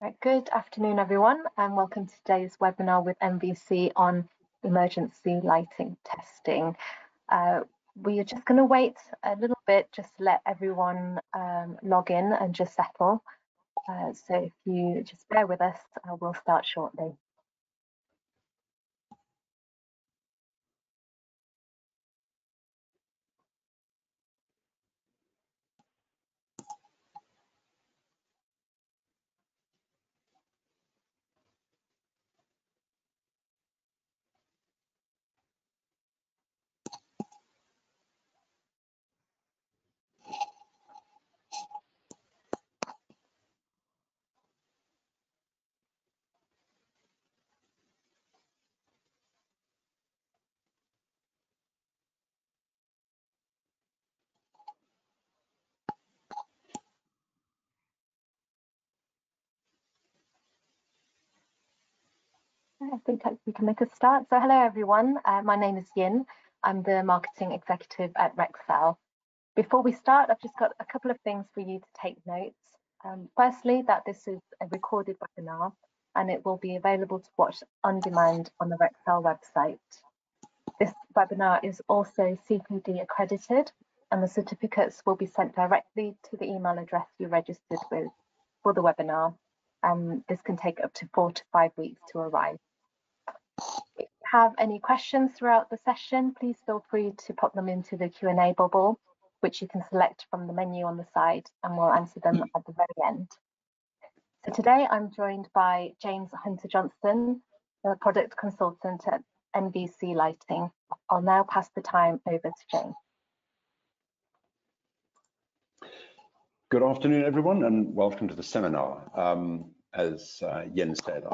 Right, good afternoon, everyone, and welcome to today's webinar with NVC on emergency lighting testing. We are just going to wait a little bit just to let everyone log in and just settle. So if you just bear with us, we'll start shortly. I think we can make a start. So hello, everyone. My name is Yin. I'm the marketing executive at Rexel. Before we start, I've just got a couple of things for you to take notes. Firstly, that this is a recorded webinar and it will be available to watch on demand on the Rexel website. This webinar is also CPD accredited and the certificates will be sent directly to the email address you registered with for the webinar. This can take up to 4 to 5 weeks to arrive. If you have any questions throughout the session, please feel free to pop them into the Q&A bubble, which you can select from the menu on the side, and we'll answer them at the very end. So today I'm joined by James Hunter Johnston, a product consultant at NVC Lighting. I'll now pass the time over to James. Good afternoon, everyone, and welcome to the seminar. As Yen said,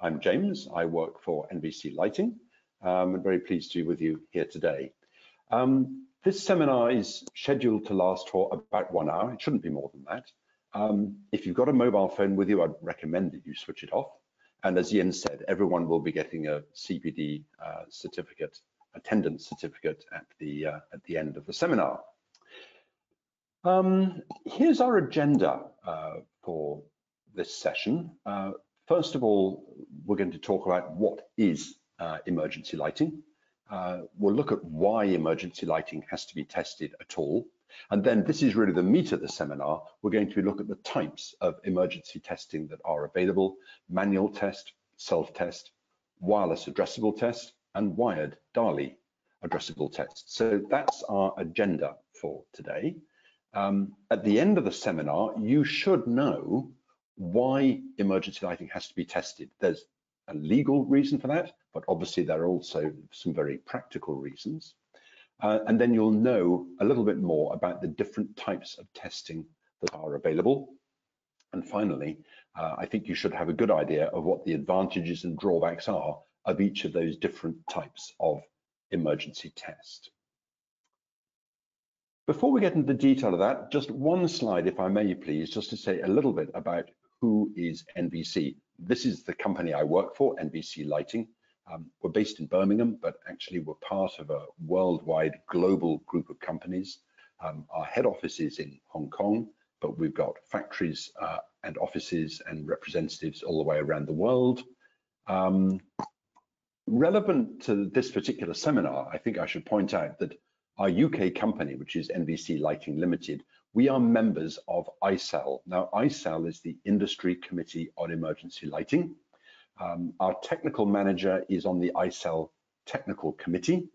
I'm James. I work for NVC Lighting. I'm very pleased to be with you here today. This seminar is scheduled to last for about 1 hour. It shouldn't be more than that. If you've got a mobile phone with you, I'd recommend that you switch it off. And as Yen said, everyone will be getting a CPD certificate, attendance certificate at the end of the seminar. Here's our agenda for this session. First of all, we're going to talk about what is emergency lighting. We'll look at why emergency lighting has to be tested at all. And then this is really the meat of the seminar. We're going to look at the types of emergency testing that are available: manual test, self-test, wireless addressable test, and wired DALI addressable test. So that's our agenda for today. At the end of the seminar, you should know why emergency lighting has to be tested. There's a legal reason for that, but obviously there are also some very practical reasons. And then you'll know a little bit more about the different types of testing that are available. And finally, I think you should have a good idea of what the advantages and drawbacks are of each of those different types of emergency test. Before we get into the detail of that, just one slide, if I may please, just to say a little bit about who is NVC. This is the company I work for, NVC Lighting. We're based in Birmingham, but actually we're part of a worldwide global group of companies. Our head office is in Hong Kong, but we've got factories and offices and representatives all the way around the world. Relevant to this particular seminar, I think I should point out that our UK company, which is NVC Lighting Limited, we are members of ICEL. Now, ICEL is the Industry Committee on Emergency Lighting. Our technical manager is on the ICEL Technical Committee.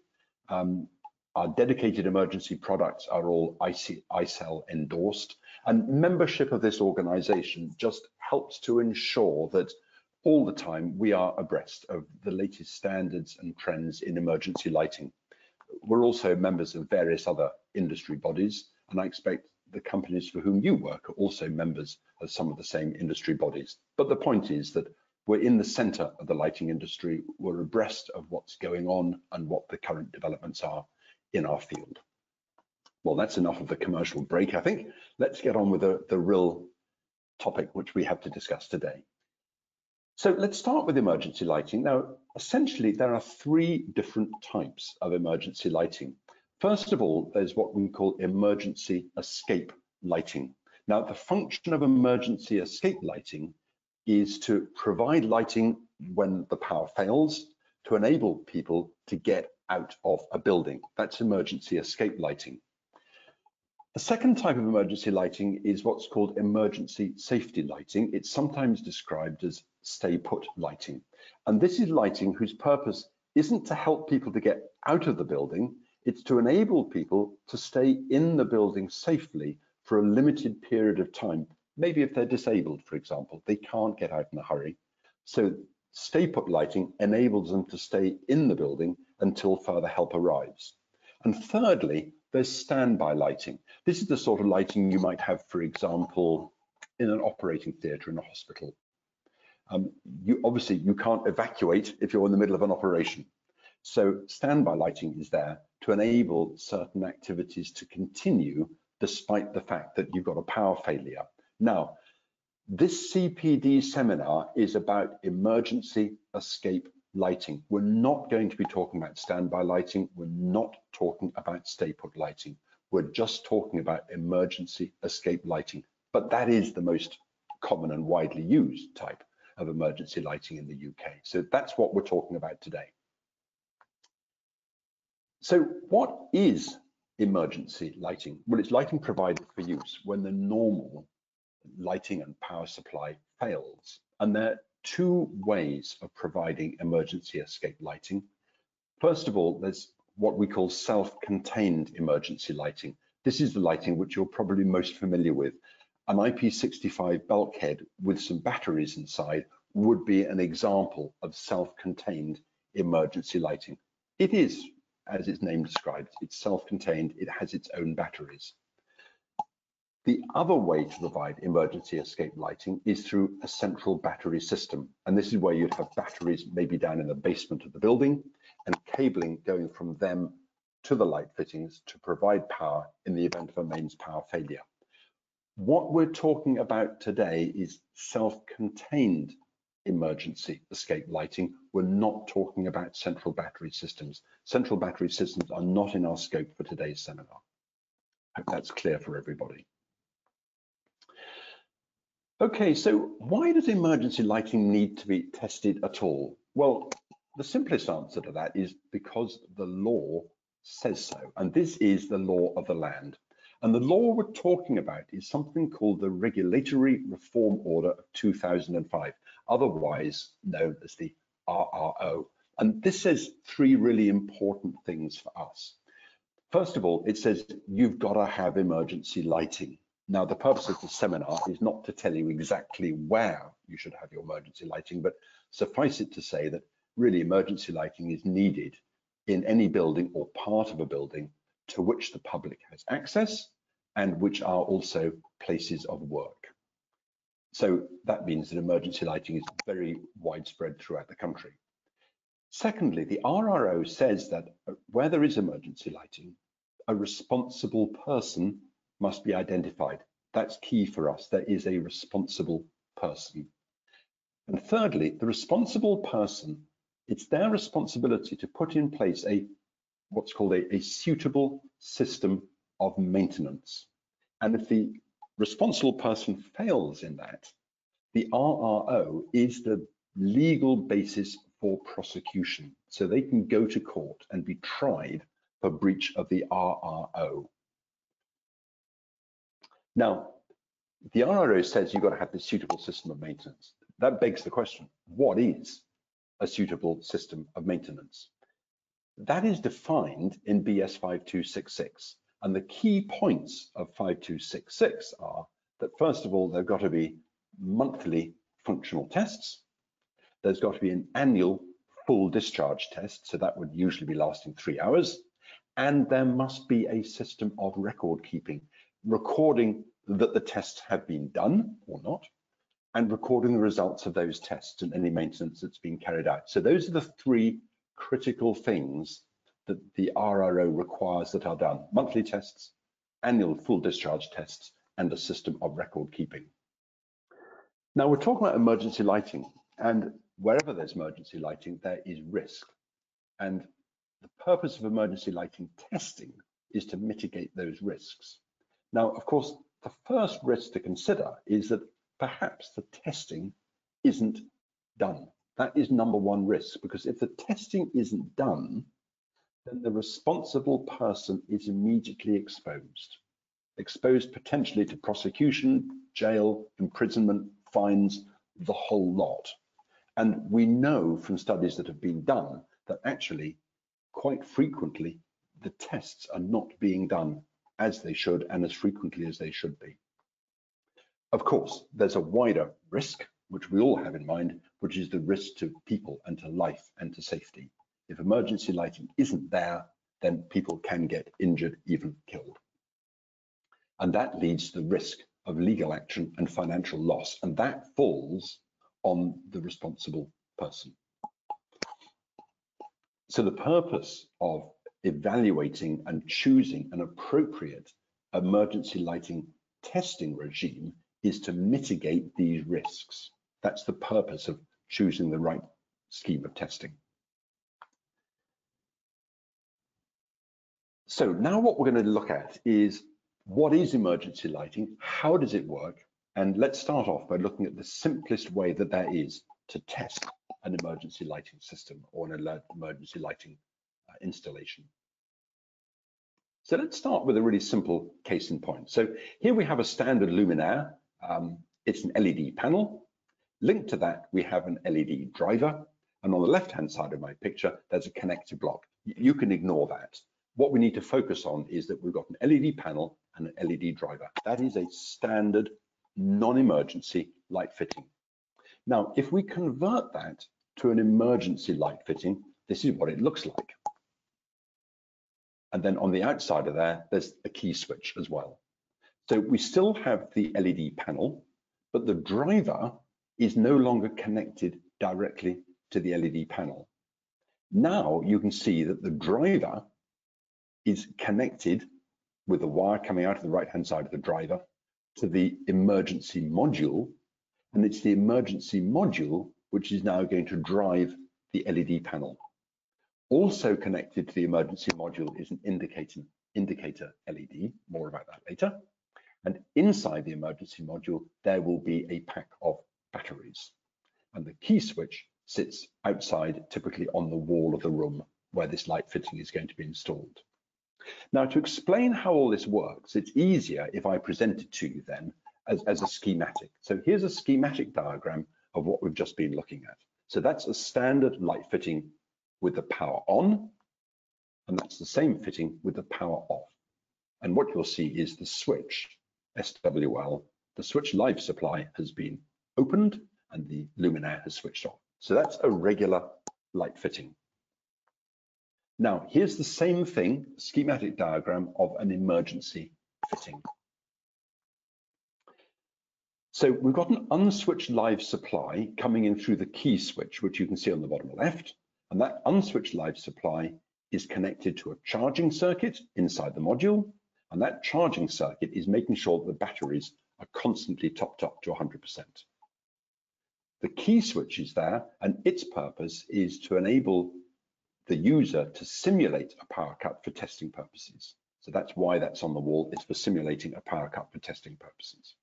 Our dedicated emergency products are all ICEL endorsed, and membership of this organization just helps to ensure that all the time we are abreast of the latest standards and trends in emergency lighting. We're also members of various other industry bodies, and I expect the companies for whom you work are also members of some of the same industry bodies. But the point is that we're in the center of the lighting industry. We're abreast of what's going on and what the current developments are in our field. Well, that's enough of the commercial break, I think. Let's get on with the real topic which we have to discuss today. So let's start with emergency lighting. Now, essentially, there are 3 different types of emergency lighting. First of all, there's what we call emergency escape lighting. Now, the function of emergency escape lighting is to provide lighting when the power fails to enable people to get out of a building. That's emergency escape lighting. The second type of emergency lighting is what's called emergency safety lighting. It's sometimes described as stay put lighting. And this is lighting whose purpose isn't to help people to get out of the building, it's to enable people to stay in the building safely for a limited period of time. Maybe if they're disabled, for example, they can't get out in a hurry. So stay put lighting enables them to stay in the building until further help arrives. And thirdly, there's standby lighting. This is the sort of lighting you might have, for example, in an operating theatre in a hospital. You can't evacuate if you're in the middle of an operation. So standby lighting is there to enable certain activities to continue despite the fact that you've got a power failure. Now, this CPD seminar is about emergency escape lighting. We're not going to be talking about standby lighting. We're not talking about stay put lighting. We're just talking about emergency escape lighting. But that is the most common and widely used type of emergency lighting in the UK. So that's what we're talking about today. So what is emergency lighting? Well, it's lighting provided for use when the normal lighting and power supply fails. And there are two ways of providing emergency escape lighting. First of all, there's what we call self-contained emergency lighting. This is the lighting which you're probably most familiar with. An IP65 bulkhead with some batteries inside would be an example of self-contained emergency lighting. It is, as its name describes, it's self-contained, it has its own batteries. The other way to provide emergency escape lighting is through a central battery system. And this is where you'd have batteries maybe down in the basement of the building and cabling going from them to the light fittings to provide power in the event of a mains power failure. What we're talking about today is self-contained emergency escape lighting. We're not talking about central battery systems. Central battery systems are not in our scope for today's seminar. I hope that's clear for everybody. Okay, so why does emergency lighting need to be tested at all? Well, the simplest answer to that is because the law says so, and this is the law of the land. And the law we're talking about is something called the Regulatory Reform Order of 2005, otherwise known as the RRO. And this says three really important things for us. First of all, it says you've got to have emergency lighting. Now, the purpose of the seminar is not to tell you exactly where you should have your emergency lighting, but suffice it to say that really emergency lighting is needed in any building or part of a building to which the public has access and which are also places of work. So that means that emergency lighting is very widespread throughout the country. Secondly, the RRO says that where there is emergency lighting, a responsible person must be identified. That's key for us. There is a responsible person. And thirdly, the responsible person, it's their responsibility to put in place what's called a suitable system of maintenance. And if the responsible person fails in that, the RRO is the legal basis for prosecution. So they can go to court and be tried for breach of the RRO. Now, the RRO says you've got to have this suitable system of maintenance. That begs the question, what is a suitable system of maintenance? That is defined in BS 5266. And the key points of 5266 are that, first of all, there've got to be monthly functional tests. There's got to be an annual full discharge test. So that would usually be lasting 3 hours. And there must be a system of record keeping, recording that the tests have been done or not, and recording the results of those tests and any maintenance that's been carried out. So those are the three critical things that the RRO requires that are done: monthly tests, annual full discharge tests, and a system of record keeping. Now we're talking about emergency lighting, and wherever there's emergency lighting, there is risk. And the purpose of emergency lighting testing is to mitigate those risks. Now, of course, the first risk to consider is that perhaps the testing isn't done. That is number one risk, because if the testing isn't done, then the responsible person is immediately exposed potentially to prosecution, jail, imprisonment, fines, the whole lot. And we know from studies that have been done that actually quite frequently the tests are not being done as they should and as frequently as they should be. Of course, there's a wider risk, which we all have in mind, which is the risk to people and to life and to safety. If emergency lighting isn't there, then people can get injured, even killed. And that leads to the risk of legal action and financial loss, and that falls on the responsible person. So the purpose of evaluating and choosing an appropriate emergency lighting testing regime is to mitigate these risks. That's the purpose of choosing the right scheme of testing. So now what we're going to look at is, what is emergency lighting? How does it work? And let's start off by looking at the simplest way that there is to test an emergency lighting system or an emergency lighting installation. So let's start with a really simple case in point. So here we have a standard luminaire. It's an LED panel. Linked to that, we have an LED driver. And on the left-hand side of my picture, there's a connector block. You can ignore that. What we need to focus on is that we've got an LED panel and an LED driver. That is a standard non-emergency light fitting. Now, if we convert that to an emergency light fitting, this is what it looks like. And then on the outside of there, there's a key switch as well. So we still have the LED panel, but the driver is no longer connected directly to the LED panel. Now you can see that the driver is connected with the wire coming out of the right-hand side of the driver to the emergency module, and it's the emergency module which is now going to drive the LED panel. Also connected to the emergency module is an indicator LED, more about that later. And inside the emergency module, there will be a pack of batteries. And the key switch sits outside, typically on the wall of the room where this light fitting is going to be installed. Now, to explain how all this works, it's easier if I present it to you then as a schematic. So here's a schematic diagram of what we've just been looking at. So that's a standard light fitting with the power on, and that's the same fitting with the power off. And what you'll see is the switch, SWL, the switch live supply has been opened and the luminaire has switched off. So that's a regular light fitting. Now, here's the same thing, schematic diagram of an emergency fitting. So we've got an unswitched live supply coming in through the key switch, which you can see on the bottom left. And that unswitched live supply is connected to a charging circuit inside the module. And that charging circuit is making sure that the batteries are constantly topped up to 100%. The key switch is there, and its purpose is to enable the user to simulate a power cut for testing purposes. So that's why that's on the wall. It's for simulating a power cut for testing purposes.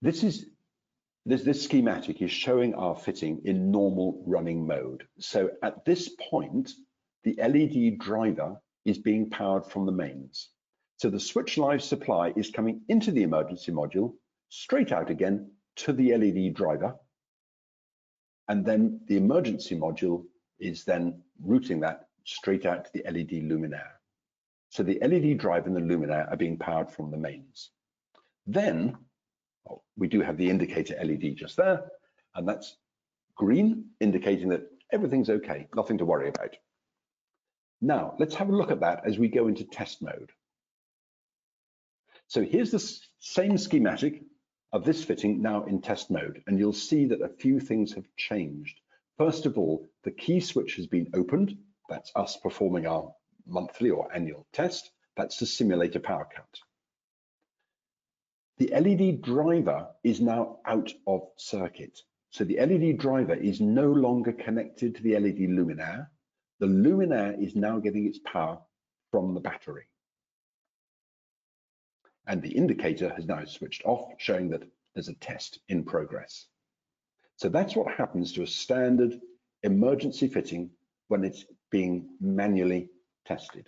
This schematic is showing our fitting in normal running mode. So at this point, the LED driver is being powered from the mains. So the switch live supply is coming into the emergency module, straight out again to the LED driver. And then the emergency module is then routing that straight out to the LED luminaire. So the LED driver and the luminaire are being powered from the mains. Then we do have the indicator LED just there, and that's green, indicating that everything's okay, nothing to worry about. Now, let's have a look at that as we go into test mode. So here's the same schematic of this fitting now in test mode, and you'll see that a few things have changed. First of all, the key switch has been opened. That's us performing our monthly or annual test. That's to simulate a power cut. The LED driver is now out of circuit. So the LED driver is no longer connected to the LED luminaire. The luminaire is now getting its power from the battery. And the indicator has now switched off, showing that there's a test in progress. So that's what happens to a standard emergency fitting when it's being manually tested.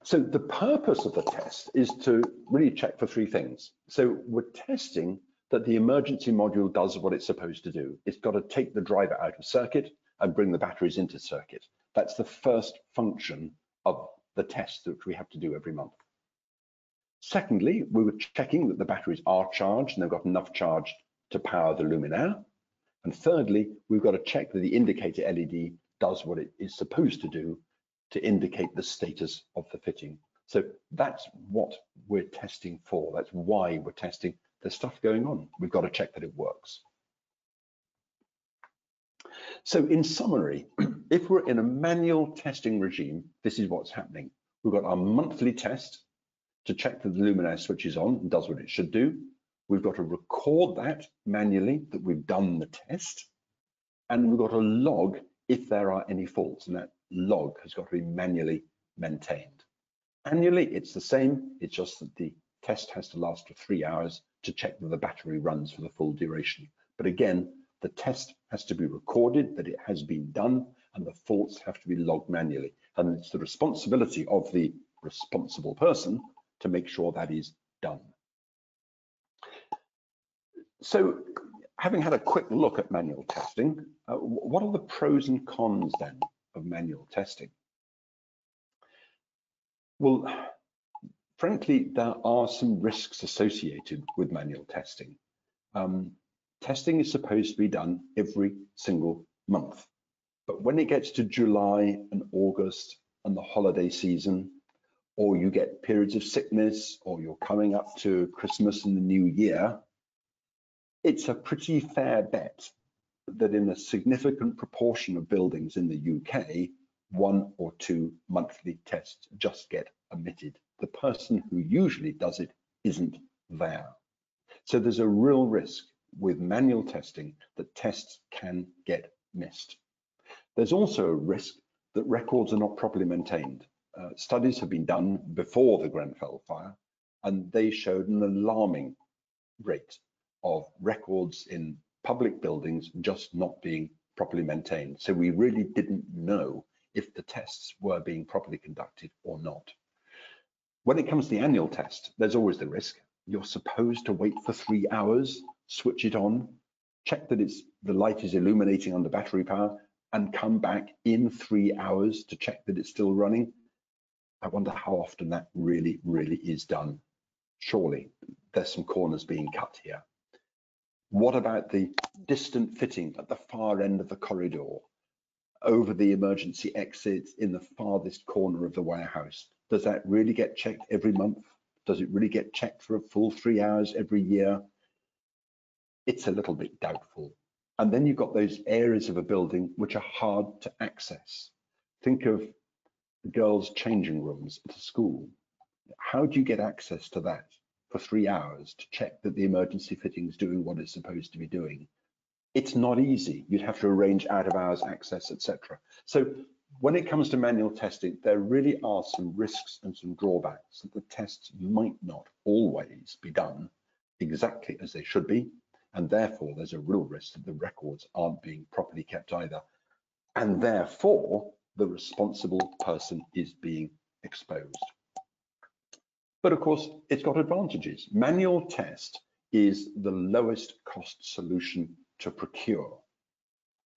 So the purpose of the test is to really check for three things. So we're testing that the emergency module does what it's supposed to do. It's got to take the driver out of circuit and bring the batteries into circuit. That's the first function of the test that we have to do every month. Secondly, we were checking that the batteries are charged and they've got enough charge to power the luminaire. And thirdly, we've got to check that the indicator LED does what it is supposed to do to indicate the status of the fitting. So that's what we're testing for. That's why we're testing. There's stuff going on. We've got to check that it works. So in summary, if we're in a manual testing regime, this is what's happening. We've got our monthly test to check that the luminaire switches on and does what it should do. We've got to record that manually, that we've done the test, and we've got to log if there are any faults, and that log has got to be manually maintained. Annually, it's the same, it's just that the test has to last for 3 hours to check that the battery runs for the full duration. But again, the test has to be recorded, that it has been done, and the faults have to be logged manually. And it's the responsibility of the responsible person to make sure that is done. So, having had a quick look at manual testing, what are the pros and cons then of manual testing? Well, frankly, there are some risks associated with manual testing. Testing is supposed to be done every single month, but when it gets to July and August and the holiday season, or you get periods of sickness, or you're coming up to Christmas and the New Year, it's a pretty fair bet that in a significant proportion of buildings in the UK, 1 or 2 monthly tests just get omitted. The person who usually does it isn't there. So there's a real risk with manual testing that tests can get missed. There's also a risk that records are not properly maintained. Studies have been done before the Grenfell fire, and they showed an alarming rate of records in public buildings just not being properly maintained. So we really didn't know if the tests were being properly conducted or not. When it comes to the annual test, there's always the risk. You're supposed to wait for 3 hours, switch it on, check that the light is illuminating under battery power, and come back in 3 hours to check that it's still running. I wonder how often that really is done. Surely there's some corners being cut here. What about the distant fitting at the far end of the corridor, over the emergency exit in the farthest corner of the warehouse? Does that really get checked every month? Does it really get checked for a full 3 hours every year? It's a little bit doubtful. And then you've got those areas of a building which are hard to access. Think of the girls' changing rooms at a school. How do you get access to that for 3 hours to check that the emergency fitting is doing what it's supposed to be doing? It's not easy. You'd have to arrange out of hours access, etc. So when it comes to manual testing, there really are some risks and some drawbacks that the tests might not always be done exactly as they should be. And therefore, there's a real risk that the records aren't being properly kept either. And therefore, the responsible person is being exposed. But of course, it's got advantages. Manual test is the lowest cost solution to procure.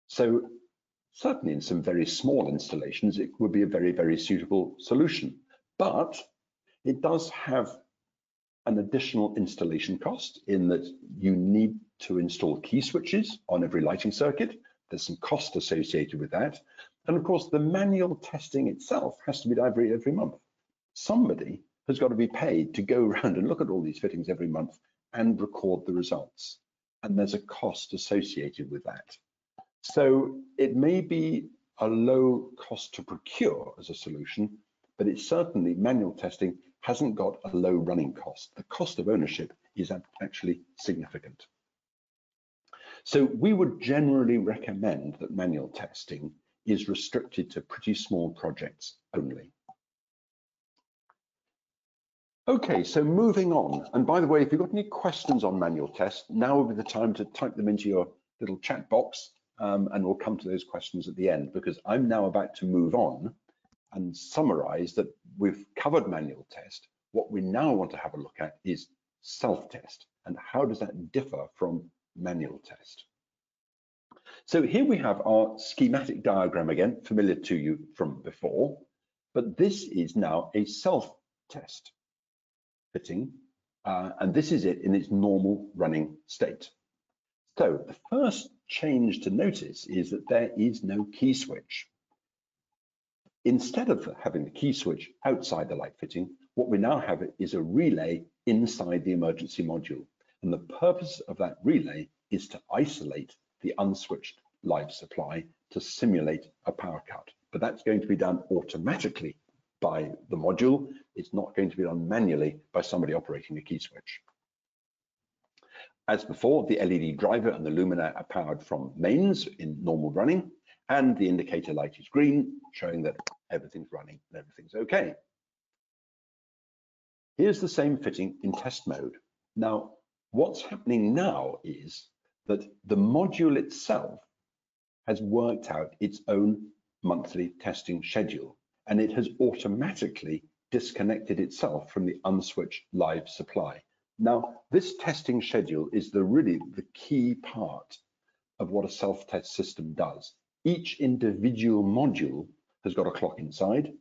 So certainly in some very small installations, it would be a very suitable solution. But it does have an additional installation cost in that you need to install key switches on every lighting circuit. There's some cost associated with that. And of course, the manual testing itself has to be done every month. Somebody has got to be paid to go around and look at all these fittings every month and record the results. And there's a cost associated with that. So it may be a low cost to procure as a solution, but it's certainly, manual testing hasn't got a low running cost. The cost of ownership is actually significant. So we would generally recommend that manual testing is restricted to pretty small projects only. Okay, so moving on. And by the way, if you've got any questions on manual test, now will be the time to type them into your little chat box, and we'll come to those questions at the end, because I'm now about to move on and summarize that we've covered manual test. What we now want to have a look at is self-test, and how does that differ from manual test? So here we have our schematic diagram again, familiar to you from before, but this is now a self-test fitting, and this is it in its normal running state. So the first change to notice is that there is no key switch. Instead of having the key switch outside the light fitting, what we now have is a relay inside the emergency module. And the purpose of that relay is to isolate the unswitched live supply to simulate a power cut. But that's going to be done automatically by the module. It's not going to be done manually by somebody operating a key switch. As before, the LED driver and the luminaire are powered from mains in normal running, and the indicator light is green, showing that everything's running and everything's okay. Here's the same fitting in test mode. Now, what's happening now is that the module itself has worked out its own monthly testing schedule, and it has automatically disconnected itself from the unswitched live supply. Now, this testing schedule is really the key part of what a self-test system does. Each individual module has got a clock inside.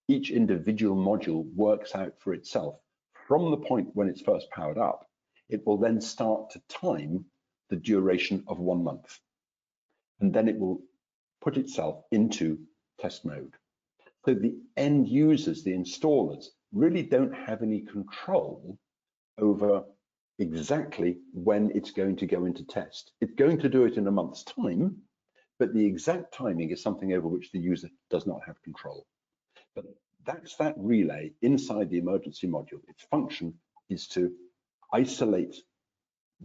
Each individual module works out for itself from the point when it's first powered up. It will then start to time the duration of 1 month, and then it will put itself into test mode. So the end users, the installers, really don't have any control over exactly when it's going to go into test. It's going to do it in a month's time, but the exact timing is something over which the user does not have control. But that's that relay inside the emergency module. Its function is to isolate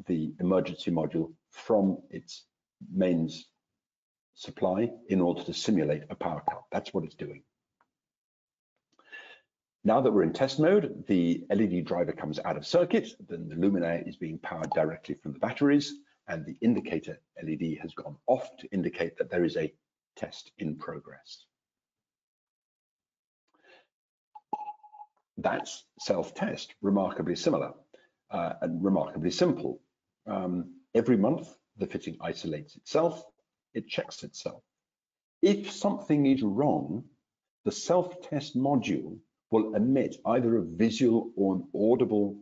the emergency module from its mains supply in order to simulate a power cut. That's what it's doing. Now that we're in test mode, the LED driver comes out of circuit, then the luminaire is being powered directly from the batteries, and the indicator LED has gone off to indicate that there is a test in progress. That's self-test, remarkably similar and remarkably simple. Every month, the fitting isolates itself, it checks itself. If something is wrong, the self-test module will emit either a visual or an audible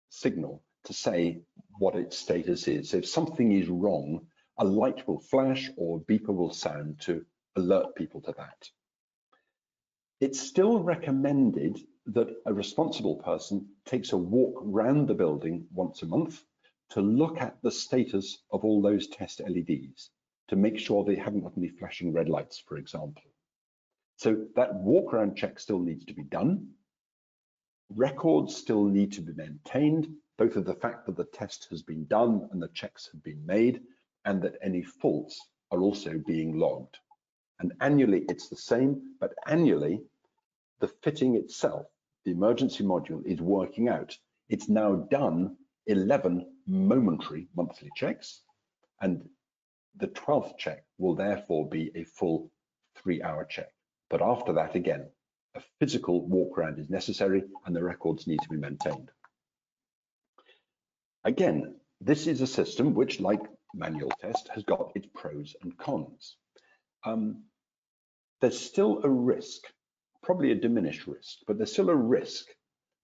signal to say what its status is. So if something is wrong, a light will flash or a beeper will sound to alert people to that. It's still recommended that a responsible person takes a walk around the building once a month to look at the status of all those test LEDs to make sure they haven't got any flashing red lights, for example. So that walk around check still needs to be done. Records still need to be maintained, both of the fact that the test has been done and the checks have been made, and that any faults are also being logged. And annually it's the same, but annually the fitting itself, the emergency module, is working out. It's now done 11 momentary monthly checks, and the 12th check will therefore be a full 3-hour check. But after that, again, a physical walk around is necessary and the records need to be maintained. Again, this is a system which, like manual test, has got its pros and cons. There's still a risk, probably a diminished risk, but there's still a risk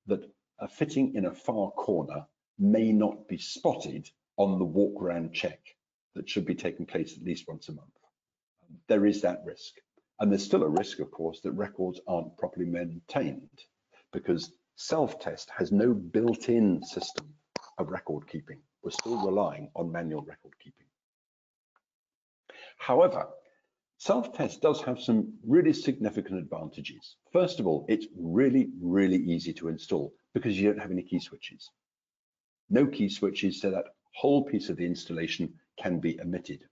that a fitting in a far corner may not be spotted on the walk around check that should be taking place at least once a month. There is that risk. And there's still a risk, of course, that records aren't properly maintained because self-test has no built-in system of record keeping. We're still relying on manual record keeping. However, self-test does have some really significant advantages. First of all, it's really, really easy to install because you don't have any key switches. No key switches, so that whole piece of the installation can be omitted.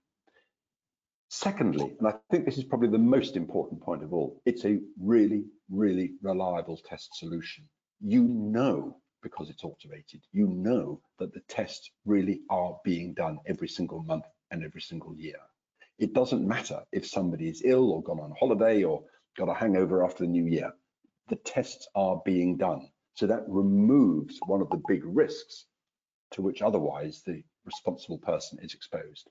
Secondly, and I think this is probably the most important point of all, it's a really, really reliable test solution. you know, because it's automated, you know that the tests really are being done every single month and every single year. It doesn't matter if somebody is ill or gone on holiday or got a hangover after the new year. The tests are being done. So that removes one of the big risks to which otherwise the responsible person is exposed.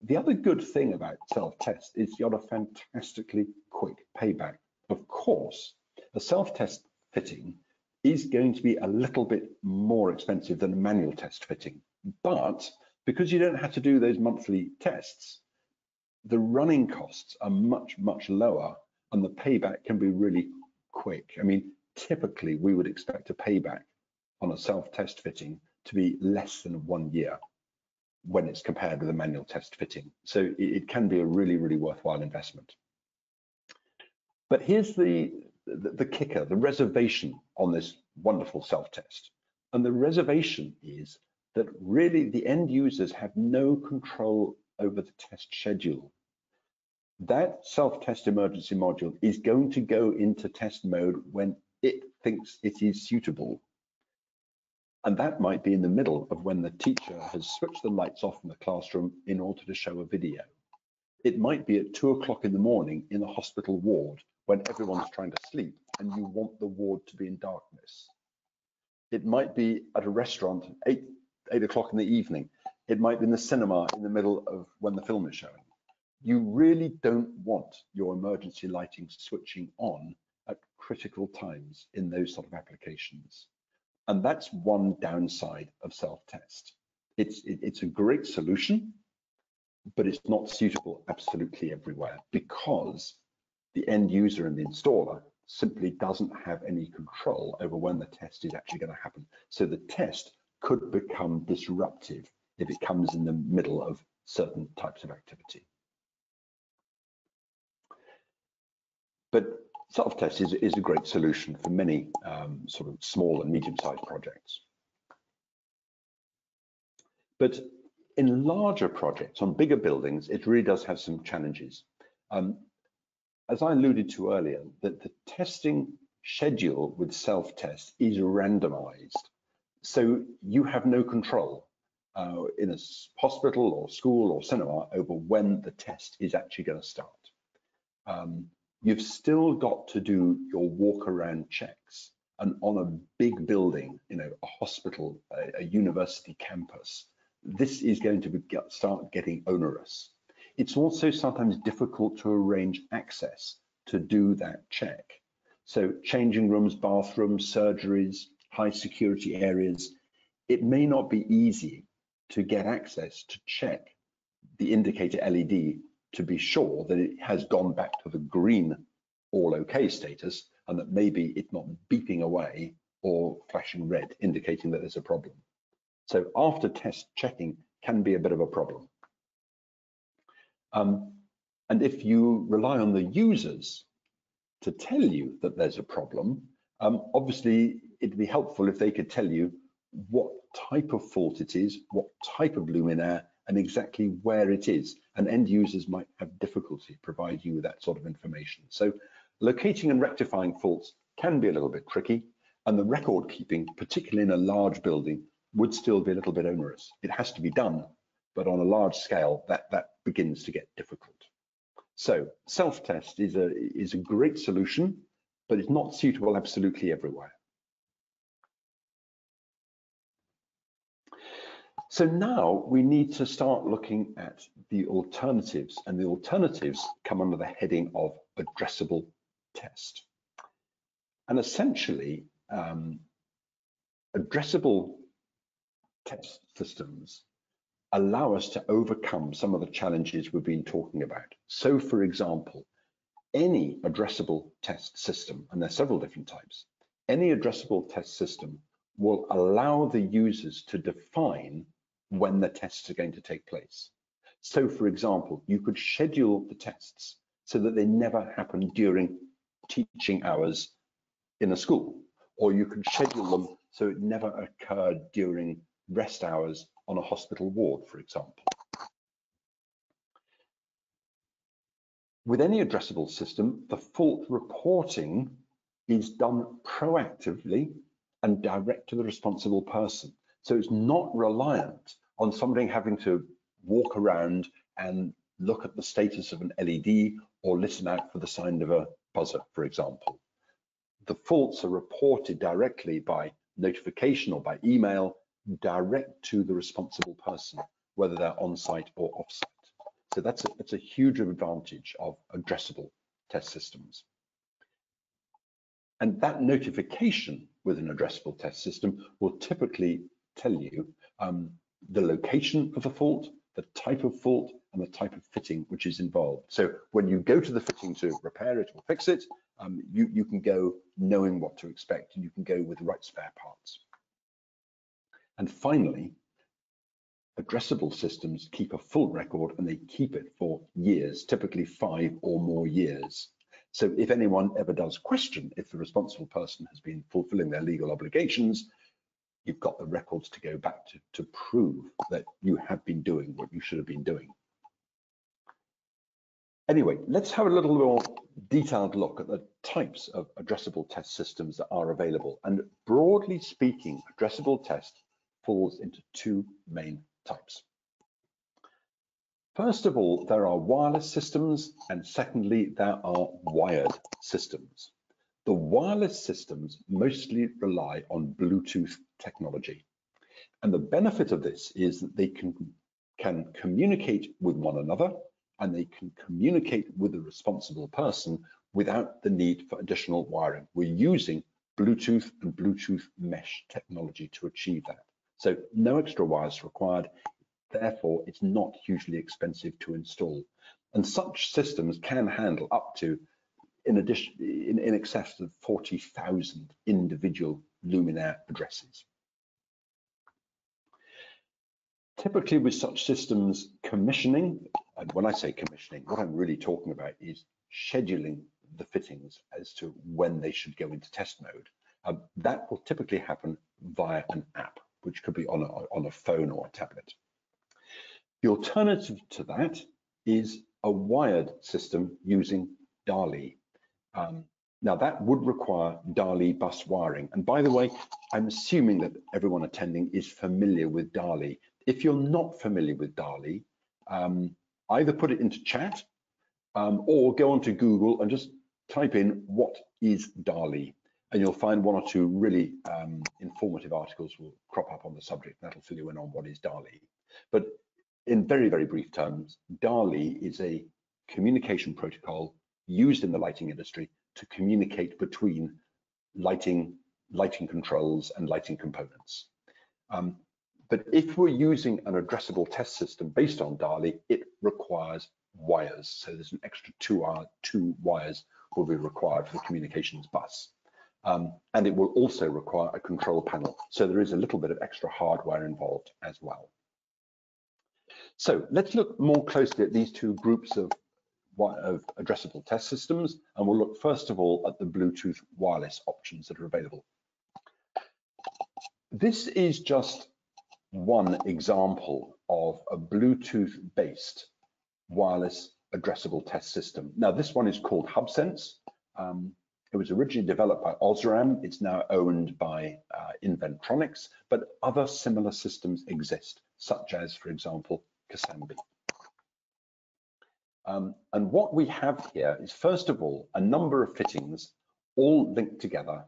The other good thing about self-test is you got a fantastically quick payback. Of course, a self-test fitting is going to be a little bit more expensive than a manual test fitting, but because you don't have to do those monthly tests, the running costs are much, much lower and the payback can be really quick. I mean, typically we would expect a payback on a self-test fitting to be less than 1 year when it's compared with a manual test fitting. So it can be a really, really worthwhile investment. But here's the kicker, the reservation on this wonderful self-test. And the reservation is that really the end users have no control over the test schedule. That self-test emergency module is going to go into test mode when it thinks it is suitable. And that might be in the middle of when the teacher has switched the lights off in the classroom in order to show a video. It might be at 2 o'clock in the morning in a hospital ward when everyone's trying to sleep and you want the ward to be in darkness. It might be at a restaurant at 8 o'clock in the evening. It might be in the cinema in the middle of when the film is showing. You really don't want your emergency lighting switching on at critical times in those sort of applications. And that's one downside of self-test. It's a great solution, but it's not suitable absolutely everywhere because the end user and the installer simply doesn't have any control over when the test is actually going to happen. So the test could become disruptive if it comes in the middle of certain types of activity. But self-test is a great solution for many sort of small and medium-sized projects. But in larger projects, on bigger buildings, it really does have some challenges. As I alluded to earlier, that the testing schedule with self-test is randomized. So you have no control in a hospital or school or cinema over when the test is actually going to start. You've still got to do your walk around checks, and on a big building, you know, a hospital, a university campus, this is going to start getting onerous. It's also sometimes difficult to arrange access to do that check. So changing rooms, bathrooms, surgeries, high security areas, it may not be easy to get access to check the indicator LED to be sure that it has gone back to the green all okay status and that maybe it's not beeping away or flashing red indicating that there's a problem. So after test checking can be a bit of a problem. And if you rely on the users to tell you that there's a problem, obviously it'd be helpful if they could tell you what type of fault it is, what type of luminaire, and exactly where it is. And end users might have difficulty providing you with that sort of information. So locating and rectifying faults can be a little bit tricky, and the record keeping, particularly in a large building, would still be a little bit onerous. It has to be done, but on a large scale, that begins to get difficult. So self-test is a great solution, but it's not suitable absolutely everywhere. So now we need to start looking at the alternatives, and the alternatives come under the heading of addressable test. And essentially, addressable test systems allow us to overcome some of the challenges we've been talking about. So for example, any addressable test system, and there's several different types, any addressable test system will allow the users to define when the tests are going to take place. So for example, you could schedule the tests so that they never happen during teaching hours in a school, or you could schedule them so it never occurred during rest hours on a hospital ward, for example. With any addressable system, the fault reporting is done proactively and direct to the responsible person. So it's not reliant on somebody having to walk around and look at the status of an LED or listen out for the sound of a buzzer, for example. The faults are reported directly by notification or by email direct to the responsible person, whether they're on-site or off-site. So that's a huge advantage of addressable test systems. And that notification with an addressable test system will typically tell you the location of the fault, the type of fault, and the type of fitting which is involved. So when you go to the fitting to repair it or fix it, you can go knowing what to expect, and you can go with the right spare parts. And finally, addressable systems keep a full record, and they keep it for years, typically 5 or more years. So if anyone ever does question if the responsible person has been fulfilling their legal obligations, you've got the records to go back to prove that you have been doing what you should have been doing. Anyway, let's have a little more detailed look at the types of addressable test systems that are available. And broadly speaking, addressable test falls into 2 main types. First of all, there are wireless systems, and secondly, there are wired systems. The wireless systems mostly rely on Bluetooth technology. And the benefit of this is that they can communicate with one another, and they can communicate with the responsible person without the need for additional wiring. We're using Bluetooth and Bluetooth mesh technology to achieve that. So no extra wires required. Therefore, it's not hugely expensive to install. And such systems can handle up to, in excess of 40,000 individual luminaire addresses. Typically with such systems, commissioning, and when I say commissioning, what I'm really talking about is scheduling the fittings as to when they should go into test mode. That will typically happen via an app, which could be on a phone or a tablet. The alternative to that is a wired system using DALI. Now that would require DALI bus wiring. And by the way, I'm assuming that everyone attending is familiar with DALI. If you're not familiar with DALI, either put it into chat or go onto Google and just type in what is DALI, and you'll find 1 or 2 really informative articles will crop up on the subject. That'll fill you in on what is DALI. But in very, very brief terms, DALI is a communication protocol used in the lighting industry to communicate between lighting controls and lighting components. But if we're using an addressable test system based on DALI, it requires wires. So there's an extra 2 wires will be required for the communications bus. And it will also require a control panel. So there is a little bit of extra hardware involved as well. So let's look more closely at these 2 groups of addressable test systems, and we'll look first of all at the Bluetooth wireless options that are available. This is just one example of a Bluetooth-based wireless addressable test system. Now this one is called HubSense. It was originally developed by Osram. It's now owned by Inventronics, but other similar systems exist, such as, for example, Kasambi. And what we have here is, first of all, a number of fittings all linked together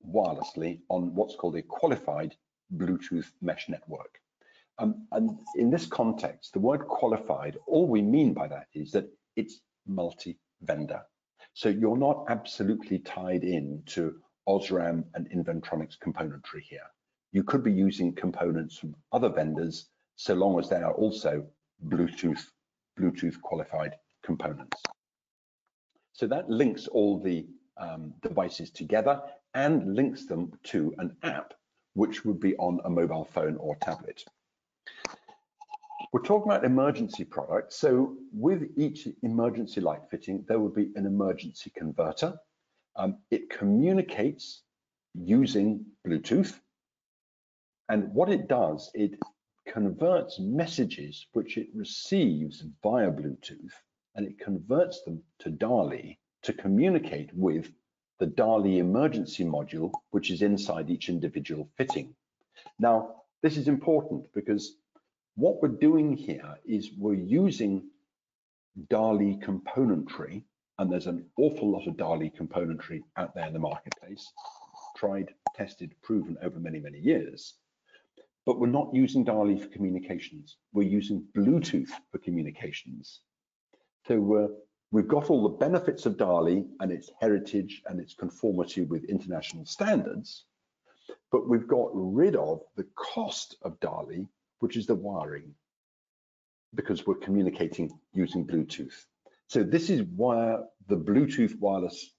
wirelessly on what's called a qualified Bluetooth mesh network. And in this context, the word qualified, all we mean by that is that it's multi-vendor. So you're not absolutely tied in to Osram and Inventronics componentry here. You could be using components from other vendors, so long as they are also Bluetooth qualified components. So that links all the devices together and links them to an app, which would be on a mobile phone or tablet. We're talking about emergency products. So with each emergency light fitting, there would be an emergency converter. It communicates using Bluetooth. And what it does, it converts messages which it receives via Bluetooth, and it converts them to DALI to communicate with the DALI emergency module, which is inside each individual fitting. Now, this is important because what we're doing here is we're using DALI componentry, and there's an awful lot of DALI componentry out there in the marketplace, tried, tested, proven over many, many years. But we're not using DALI for communications. We're using Bluetooth for communications. So we've got all the benefits of DALI and its heritage and its conformity with international standards, but we've got rid of the cost of DALI, which is the wiring, because we're communicating using Bluetooth. So this is where the Bluetooth wireless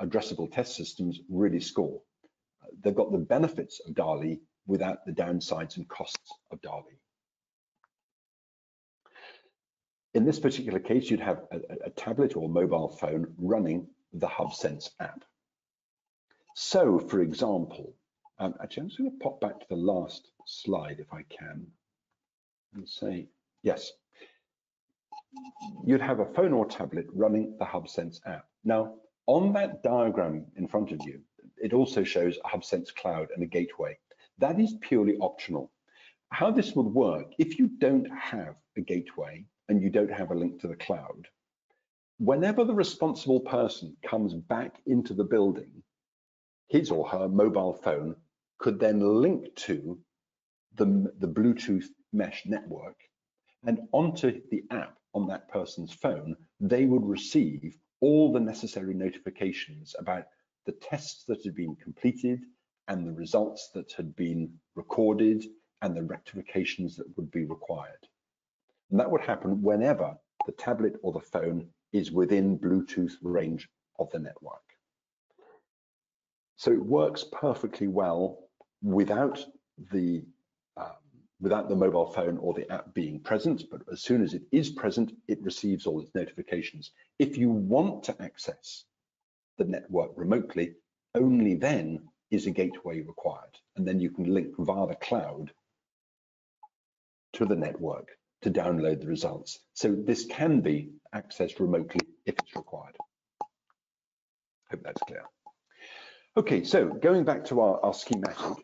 addressable test systems really score. They've got the benefits of DALI without the downsides and costs of DALI. In this particular case, you'd have a tablet or mobile phone running the HubSense app. So, for example, actually, I'm just going to pop back to the last slide if I can and say, yes, you'd have a phone or tablet running the HubSense app. Now, on that diagram in front of you, it also shows a HubSense cloud and a gateway. That is purely optional. How this would work, if you don't have a gateway and you don't have a link to the cloud, whenever the responsible person comes back into the building, his or her mobile phone could then link to the Bluetooth mesh network, and onto the app on that person's phone, they would receive all the necessary notifications about the tests that had been completed and the results that had been recorded and the rectifications that would be required. And that would happen whenever the tablet or the phone is within Bluetooth range of the network. So it works perfectly well without the mobile phone or the app being present, but as soon as it is present, it receives all its notifications. If you want to access the network remotely, only then is a gateway required, and then you can link via the cloud to the network to download the results. So this can be accessed remotely if it's required. Hope that's clear. Okay, so going back to our schematic,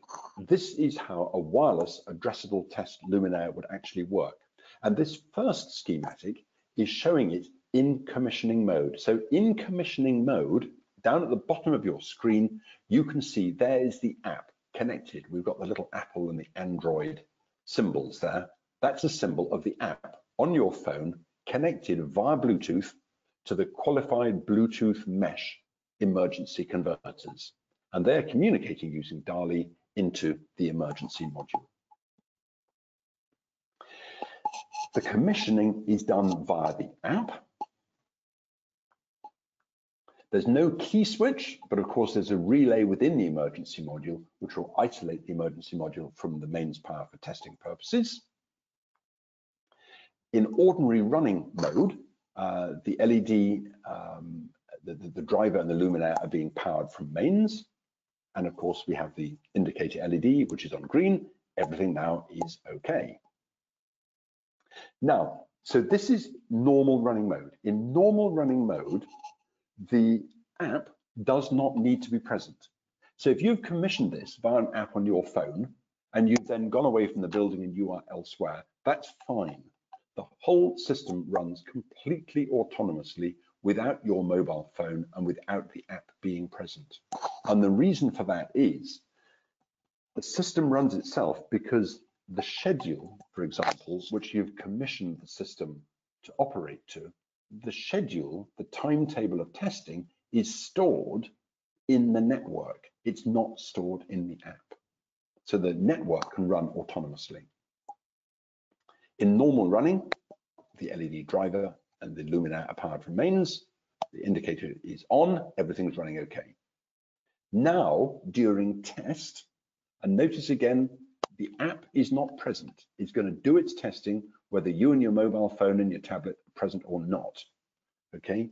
this is how a wireless addressable test luminaire would actually work. And this first schematic is showing it in commissioning mode. So in commissioning mode, down at the bottom of your screen, you can see there's the app connected. We've got the little Apple and the Android symbols there. That's a symbol of the app on your phone connected via Bluetooth to the qualified Bluetooth mesh emergency converters. And they're communicating using DALI into the emergency module. The commissioning is done via the app. There's no key switch, but of course there's a relay within the emergency module, which will isolate the emergency module from the mains power for testing purposes. In ordinary running mode, the LED, the driver and the luminaire are being powered from mains. And of course, we have the indicator LED, which is on green. Everything now is okay. Now, so this is normal running mode. In normal running mode, the app does not need to be present. So if you've commissioned this via an app on your phone and you've then gone away from the building and you are elsewhere, that's fine. The whole system runs completely autonomously without your mobile phone and without the app being present. And the reason for that is the system runs itself because the schedule, for example, which you've commissioned the system to operate to, the schedule, the timetable of testing is stored in the network. It's not stored in the app. So the network can run autonomously. In normal running, the LED driver and the luminaire are powered from mains. The indicator is on, everything's running okay. Now, during test, and notice again, the app is not present. It's going to do its testing whether you and your mobile phone and your tablet are present or not, okay?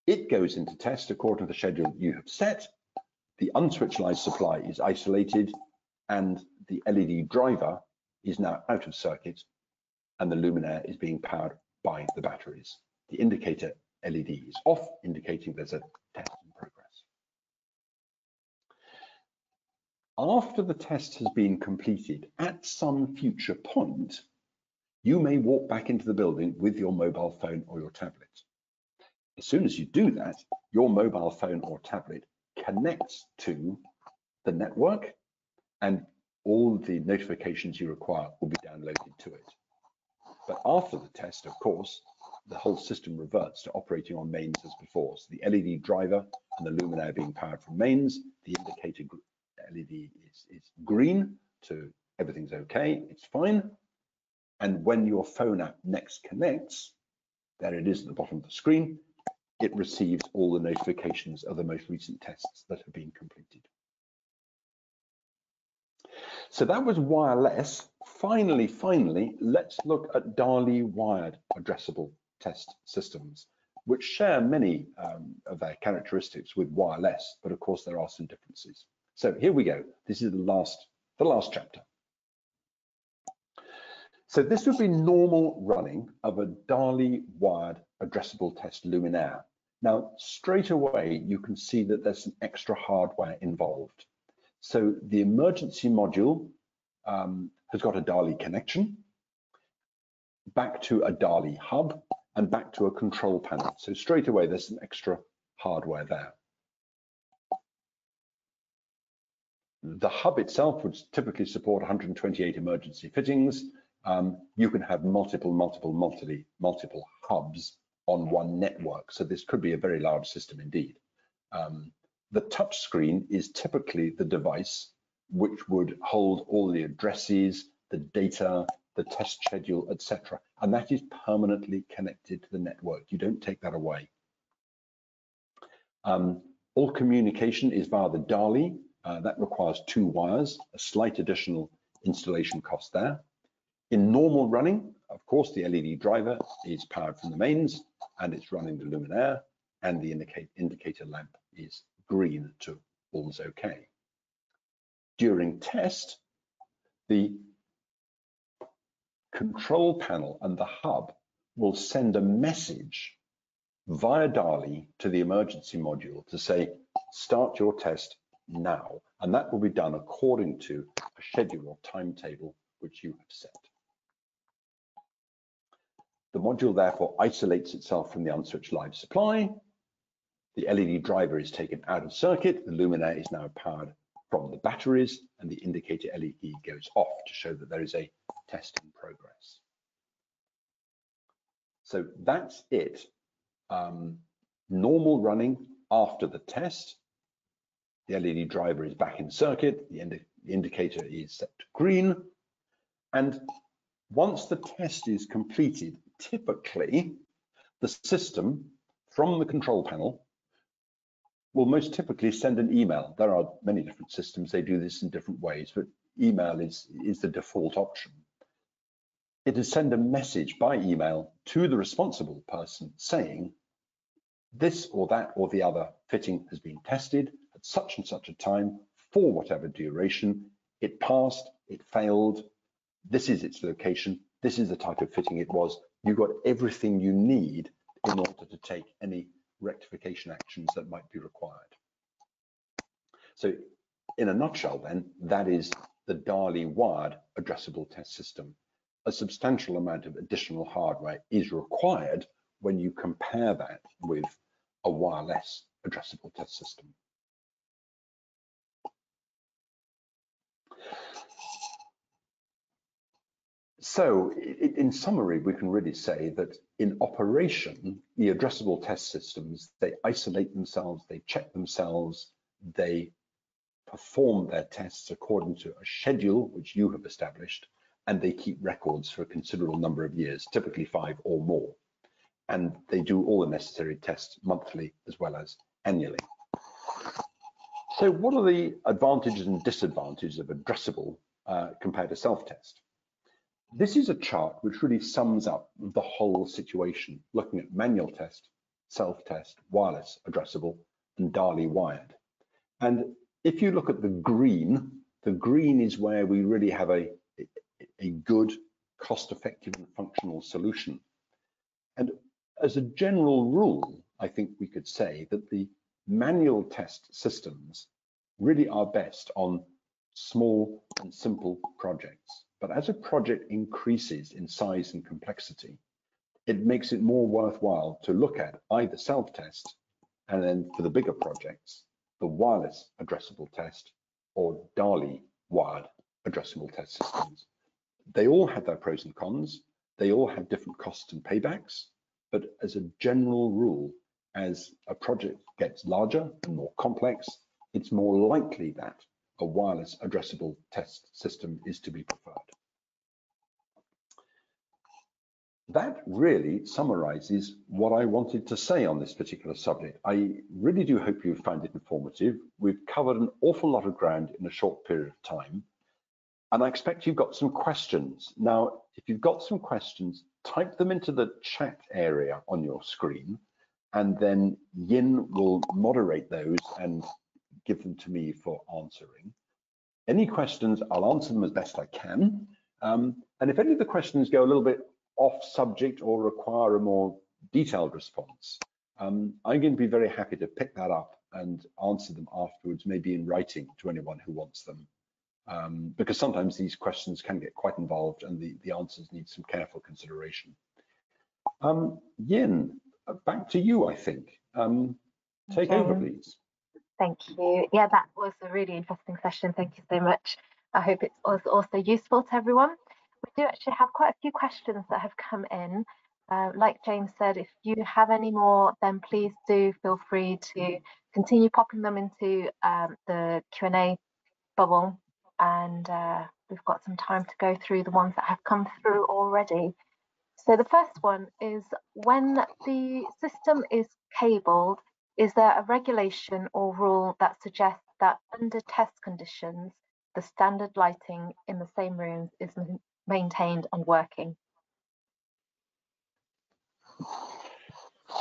It goes into test according to the schedule you have set. The unswitched light supply is isolated and the LED driver is now out of circuit and the luminaire is being powered by the batteries. The indicator LED is off, indicating there's a test in progress. After the test has been completed, at some future point, you may walk back into the building with your mobile phone or your tablet. As soon as you do that, your mobile phone or tablet connects to the network, and all the notifications you require will be downloaded to it. But after the test, of course, the whole system reverts to operating on mains as before. So the LED driver and the luminaire being powered from mains, the indicator LED is green, so everything's okay, it's fine. And when your phone app next connects, there it is at the bottom of the screen, it receives all the notifications of the most recent tests that have been completed. So that was wireless. Finally, let's look at DALI wired addressable test systems, which share many of their characteristics with wireless, but of course there are some differences. So here we go. This is the last chapter. So this would be normal running of a DALI wired addressable test luminaire. Now, straight away, you can see that there's some extra hardware involved. So the emergency module has got a DALI connection, back to a DALI hub, and back to a control panel. So straight away, there's some extra hardware there. The hub itself would typically support 128 emergency fittings. You can have multiple hubs on one network. So this could be a very large system indeed. The touch screen is typically the device which would hold all the addresses, the data, the test schedule, etc. And that is permanently connected to the network. You don't take that away. All communication is via the DALI. That requires 2 wires, a slight additional installation cost there. In normal running, of course, the LED driver is powered from the mains and it's running the luminaire, and the indicator lamp is green to all's okay. During test, the control panel and the hub will send a message via DALI to the emergency module to say, start your test now. And that will be done according to a schedule or timetable which you have set. The module therefore isolates itself from the unswitched live supply. The LED driver is taken out of circuit. The luminaire is now powered from the batteries, and the indicator LED goes off to show that there is a test in progress. So that's it. Normal running after the test. The LED driver is back in circuit. The indicator is set to green. And once the test is completed, typically the system from the control panel will most typically send an email. There are many different systems, they do this in different ways, but email is the default option. It will send a message by email to the responsible person saying, this or that or the other fitting has been tested at such and such a time for whatever duration. It passed, it failed, this is its location, this is the type of fitting it was. You've got everything you need in order to take any rectification actions that might be required. So in a nutshell then, that is the DALI wired addressable test system. A substantial amount of additional hardware is required when you compare that with a wireless addressable test system. So in summary, we can really say that in operation, the addressable test systems, they isolate themselves, they check themselves, they perform their tests according to a schedule which you have established, and they keep records for a considerable number of years, typically 5 or more. And they do all the necessary tests monthly as well as annually. So what are the advantages and disadvantages of addressable compared to self-test? This is a chart which really sums up the whole situation, looking at manual test, self-test, wireless addressable, and DALI wired. And if you look at the green is where we really have a good, cost-effective and functional solution. And as a general rule, I think we could say that the manual test systems really are best on small and simple projects. But as a project increases in size and complexity, it makes it more worthwhile to look at either self-test and then for the bigger projects, the wireless addressable test or DALI wired addressable test systems. They all have their pros and cons. They all have different costs and paybacks. But as a general rule, as a project gets larger and more complex, it's more likely that a wireless addressable test system is to be preferred. That really summarizes what I wanted to say on this particular subject. I really do hope you found it informative. We've covered an awful lot of ground in a short period of time, and I expect you've got some questions. Now, if you've got some questions, type them into the chat area on your screen, and then Yin will moderate those and give them to me for answering. Any questions, I'll answer them as best I can. And if any of the questions go a little bit off subject or require a more detailed response, I'm going to be very happy to pick that up and answer them afterwards, maybe in writing to anyone who wants them. Because sometimes these questions can get quite involved and the answers need some careful consideration. Yin, back to you, I think. Take over, please. Thank you. Yeah, that was a really interesting session. Thank you so much. I hope it was also useful to everyone. We do actually have quite a few questions that have come in. Like James said, if you have any more, then please do feel free to continue popping them into the Q&A bubble. And we've got some time to go through the ones that have come through already. So the first one is, when the system is cabled, is there a regulation or rule that suggests that under test conditions, the standard lighting in the same rooms is maintained and working?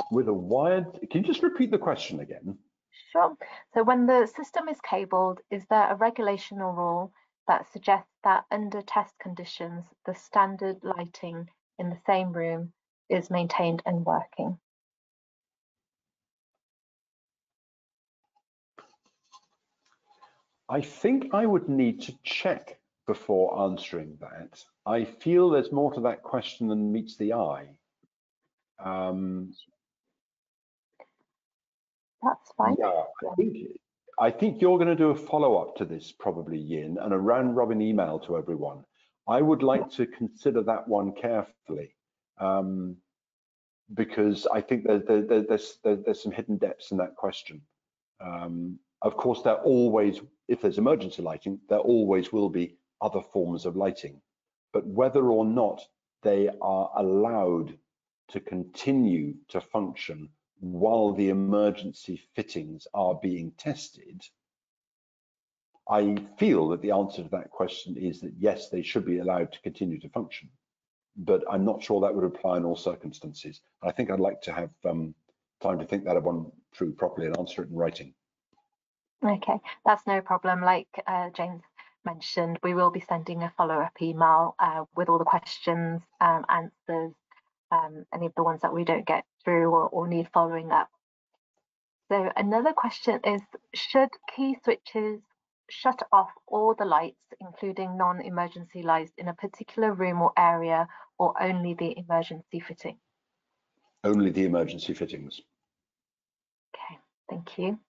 With a wired, can you just repeat the question again? Sure. So when the system is cabled, is there a regulation or rule that suggests that under test conditions, the standard lighting in the same room is maintained and working? I think I would need to check before answering that. I feel there's more to that question than meets the eye. That's fine. Yeah, I think you're going to do a follow-up to this probably, Yin, and a round-robin email to everyone. I would like to consider that one carefully, because I think there's some hidden depths in that question. Of course, there always, if there's emergency lighting, there always will be other forms of lighting, but whether or not they are allowed to continue to function while the emergency fittings are being tested, I feel that the answer to that question is that yes, they should be allowed to continue to function, but I'm not sure that would apply in all circumstances. I think I'd like to have time to think that one through properly and answer it in writing. Okay, that's no problem. Like James mentioned, we will be sending a follow-up email with all the questions, answers, any of the ones that we don't get through or need following up. So another question is, should key switches shut off all the lights, including non-emergency lights, in a particular room or area, or only the emergency fitting? Only the emergency fittings. Okay, thank you.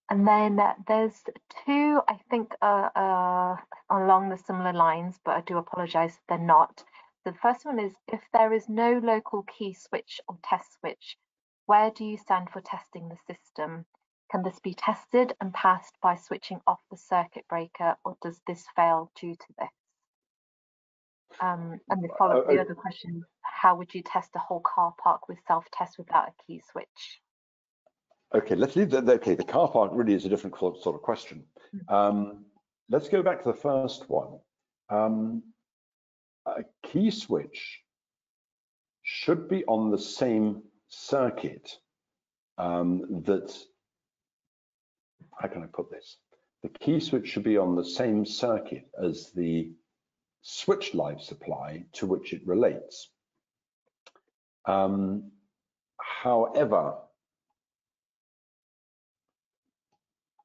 And then there's two, I think, along the similar lines, but I do apologize if they're not. The first one is, if there is no local key switch or test switch, where do you stand for testing the system? Can this be tested and passed by switching off the circuit breaker, or does this fail due to this? And the other question, how would you test a whole car park with self-test without a key switch? Okay, let's leave that. Okay, the car park really is a different sort of question. Let's go back to the first one. A key switch should be on the same circuit that, how can I put this? The key switch should be on the same circuit as the switch live supply to which it relates. However,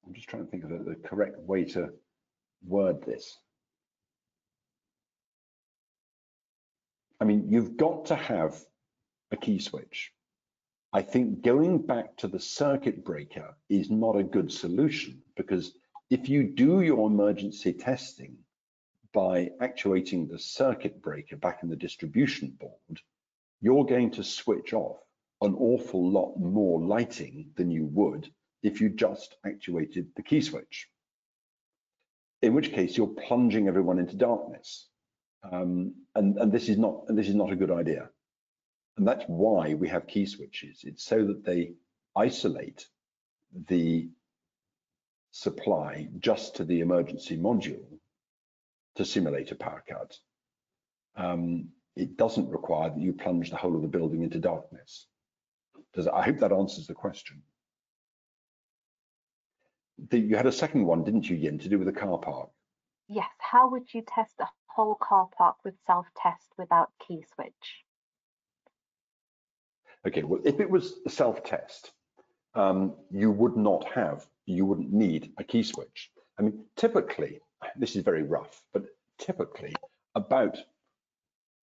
I'm just trying to think of the correct way to word this? I mean, you've got to have a key switch. I think going back to the circuit breaker is not a good solution, because if you do your emergency testing by actuating the circuit breaker back in the distribution board, you're going to switch off an awful lot more lighting than you would if you just actuated the key switch, in which case you're plunging everyone into darkness. And this is not a good idea. And that's why we have key switches. It's so that they isolate the supply just to the emergency module to simulate a power cut. It doesn't require that you plunge the whole of the building into darkness. I hope that answers the question. You had a second one, didn't you, Yin, to do with the car park? Yes. How would you test a whole car park with self-test without key switch? Okay, well, if it was self-test, you wouldn't need a key switch. I mean, typically, this is very rough, but typically about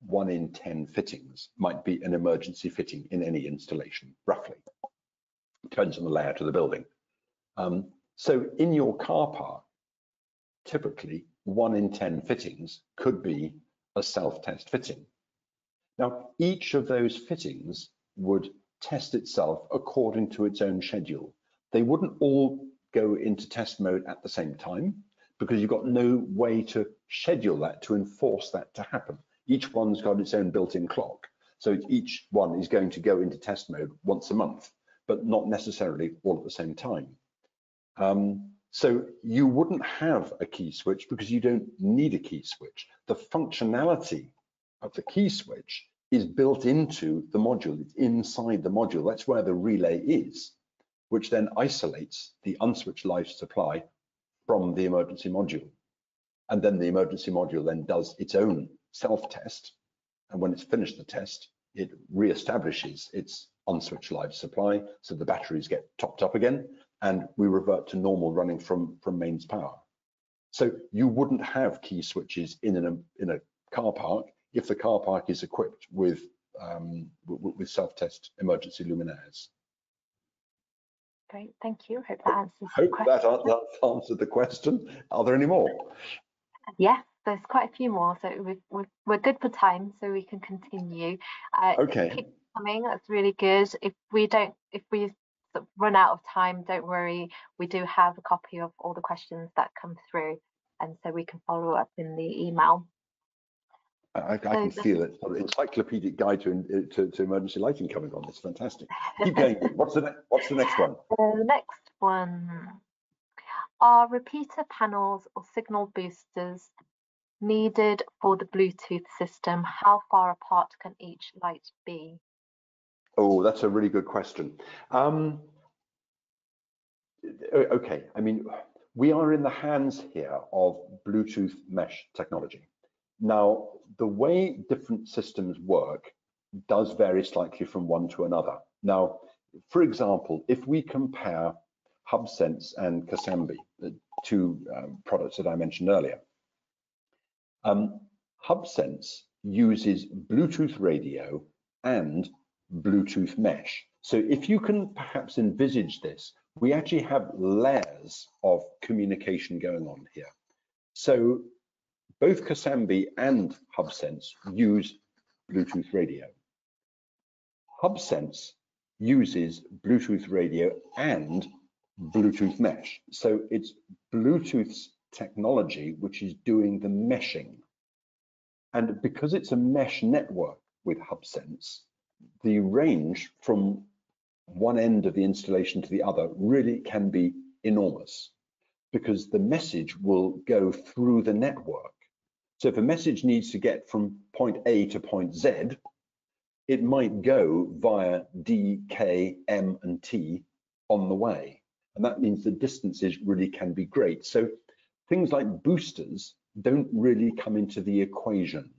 1 in 10 fittings might be an emergency fitting in any installation, roughly. Depends on the layout of the building. So in your car park, typically 1 in 10 fittings could be a self-test fitting. Now, each of those fittings would test itself according to its own schedule. They wouldn't all go into test mode at the same time, because you've got no way to schedule that, to enforce that to happen. Each one's got its own built-in clock. So each one is going to go into test mode once a month, but not necessarily all at the same time. So you wouldn't have a key switch because you don't need a key switch. The functionality of the key switch is built into the module. It's inside the module. That's where the relay is, which then isolates the unswitched live supply from the emergency module. And then the emergency module then does its own self-test. And when it's finished the test, it reestablishes its unswitched live supply, so the batteries get topped up again, and we revert to normal running from mains power. So you wouldn't have key switches in a car park if the car park is equipped with self-test emergency luminaires. Great, thank you. Hope that answers the Hope question. that answered the question. Are there any more? Yes, there's quite a few more, so we're good for time, so we can continue. Okay. Keep coming. That's really good. If we sort of run out of time, don't worry. We do have a copy of all the questions that come through, and so we can follow up in the email. I can feel it. An encyclopedic guide to emergency lighting coming on. It's fantastic. Keep going. What's the next one? The next one. Are repeater panels or signal boosters needed for the Bluetooth system? How far apart can each light be? Oh, that's a really good question. Okay, I mean, we are in the hands here of Bluetooth mesh technology. Now, the way different systems work does vary slightly from one to another. Now, for example, if we compare HubSense and Kasambi, the two products that I mentioned earlier, HubSense uses Bluetooth radio and Bluetooth mesh. So if you can perhaps envisage this, we actually have layers of communication going on here. So both Kasambi and HubSense use Bluetooth radio. HubSense uses Bluetooth radio and Bluetooth mesh. So it's Bluetooth's technology which is doing the meshing. And because it's a mesh network with HubSense, the range from one end of the installation to the other really can be enormous, because the message will go through the network. So if a message needs to get from point A to point Z, it might go via D, K, M, and T on the way. And that means the distances really can be great. So things like boosters don't really come into the equation.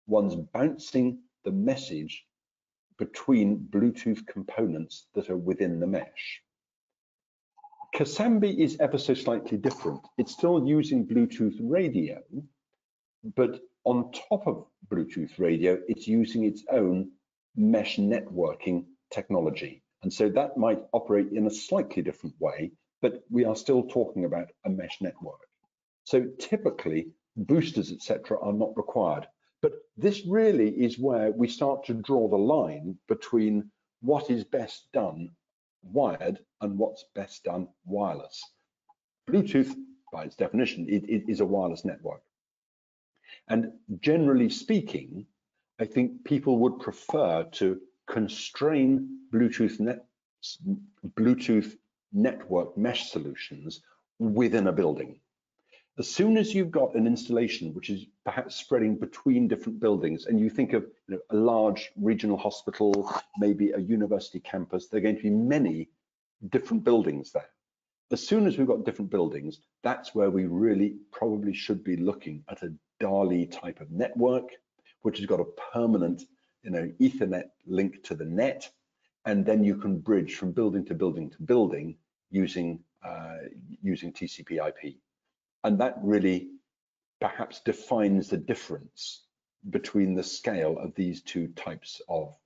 One's bouncing the message between Bluetooth components that are within the mesh. Kasambi is ever so slightly different. It's still using Bluetooth radio, but on top of Bluetooth radio, it's using its own mesh networking technology. And so that might operate in a slightly different way, but we are still talking about a mesh network. So typically, boosters, etc., are not required. But this really is where we start to draw the line between what is best done wired and what's best done wireless. Bluetooth, by its definition, it is a wireless network. And generally speaking, I think people would prefer to constrain Bluetooth network mesh solutions within a building. As soon as you've got an installation which is perhaps spreading between different buildings, and you think of a large regional hospital, maybe a university campus, there are going to be many different buildings there. As soon as we've got different buildings, that's where we really probably should be looking at a DALI type of network, which has got a permanent, Ethernet link to the net, and then you can bridge from building to building to building using TCP/IP, and that really perhaps defines the difference between the scale of these two types of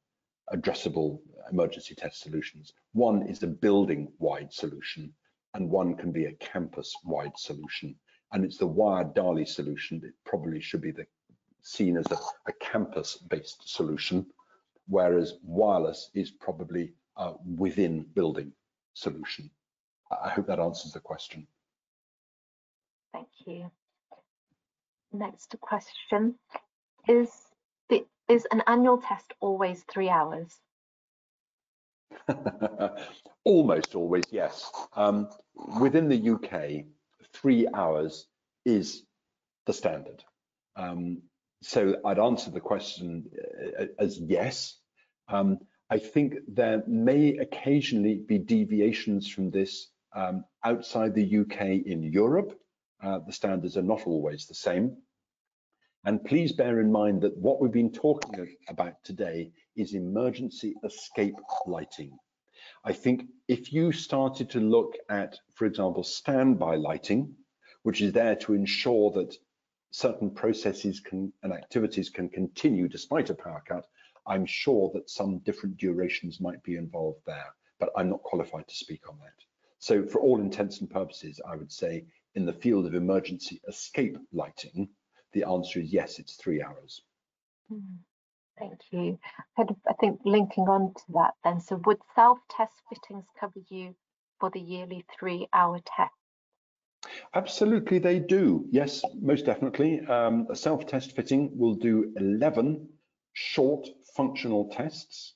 addressable emergency test solutions. One is a building-wide solution, and one can be a campus-wide solution. And it's the wired DALI solution that probably should be seen as a campus-based solution, whereas wireless is probably a within building solution. I hope that answers the question. Thank you. Next question. Is an annual test always 3 hours? Almost always, yes. Within the UK, 3 hours is the standard. So I'd answer the question as yes. I think there may occasionally be deviations from this outside the UK in Europe. The standards are not always the same. And please bear in mind that what we've been talking about today is emergency escape lighting. I think if you started to look at, for example, standby lighting, which is there to ensure that certain processes and activities can continue despite a power cut, I'm sure that some different durations might be involved there, but I'm not qualified to speak on that. So for all intents and purposes, I would say in the field of emergency escape lighting, the answer is yes, it's 3 hours. Thank you. I think linking on to that then, so would self-test fittings cover you for the yearly 3-hour test? Absolutely, they do. Yes, most definitely. A self-test fitting will do 11 short functional tests,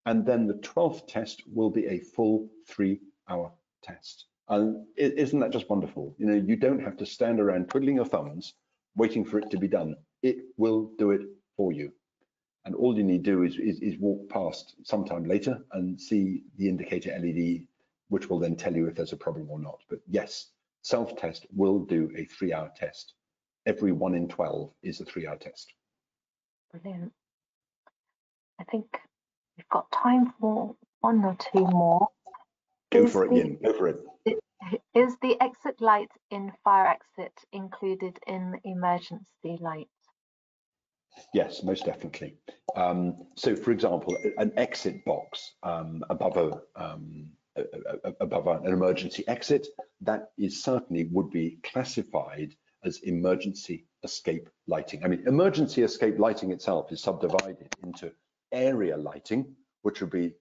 and then the 12th test will be a full 3-hour test. And isn't that just wonderful? You don't have to stand around twiddling your thumbs waiting for it to be done. It will do it for you. And all you need to do is walk past sometime later and see the indicator LED, which will then tell you if there's a problem or not. But yes, self-test will do a 3-hour test. Every 1 in 12 is a 3-hour test. Brilliant. I think we've got time for 1 or 2 more. Go for it, Yin. Go for it. Is the exit light in fire exit included in emergency light? Yes, most definitely. So, for example, an exit box above an emergency exit, that is certainly would be classified as emergency escape lighting. I mean, emergency escape lighting itself is subdivided into area lighting, which would be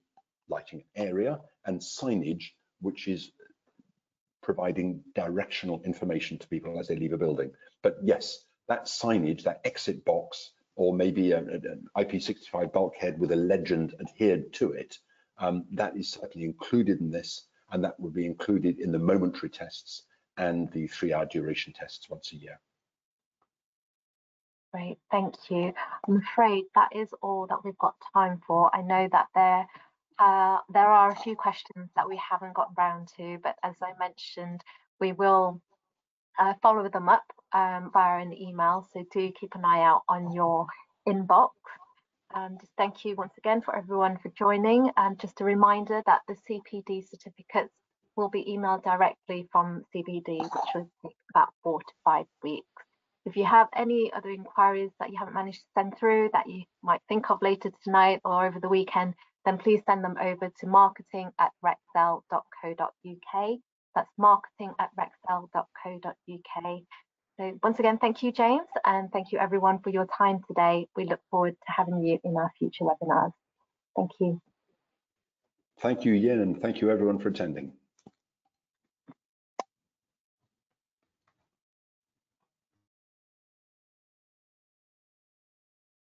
lighting area, and signage, which is providing directional information to people as they leave a building. But yes, that signage, that exit box, or maybe an IP65 bulkhead with a legend adhered to it, that is certainly included in this, and that would be included in the momentary tests and the 3-hour duration tests once a year. Great, thank you. I'm afraid that is all that we've got time for. I know that there are a few questions that we haven't got round to, but as I mentioned, we will follow them up via an email, so do keep an eye out on your inbox. Just thank you once again for everyone for joining, and just a reminder that the CPD certificates will be emailed directly from CBD, which will take about 4 to 5 weeks. If you have any other inquiries that you haven't managed to send through that you might think of later tonight or over the weekend, then please send them over to marketing@rexel.co.uk. That's marketing@rexel.co.uk. So once again, thank you, James, and thank you everyone for your time today. We look forward to having you in our future webinars. Thank you. Thank you, Yin, and thank you everyone for attending.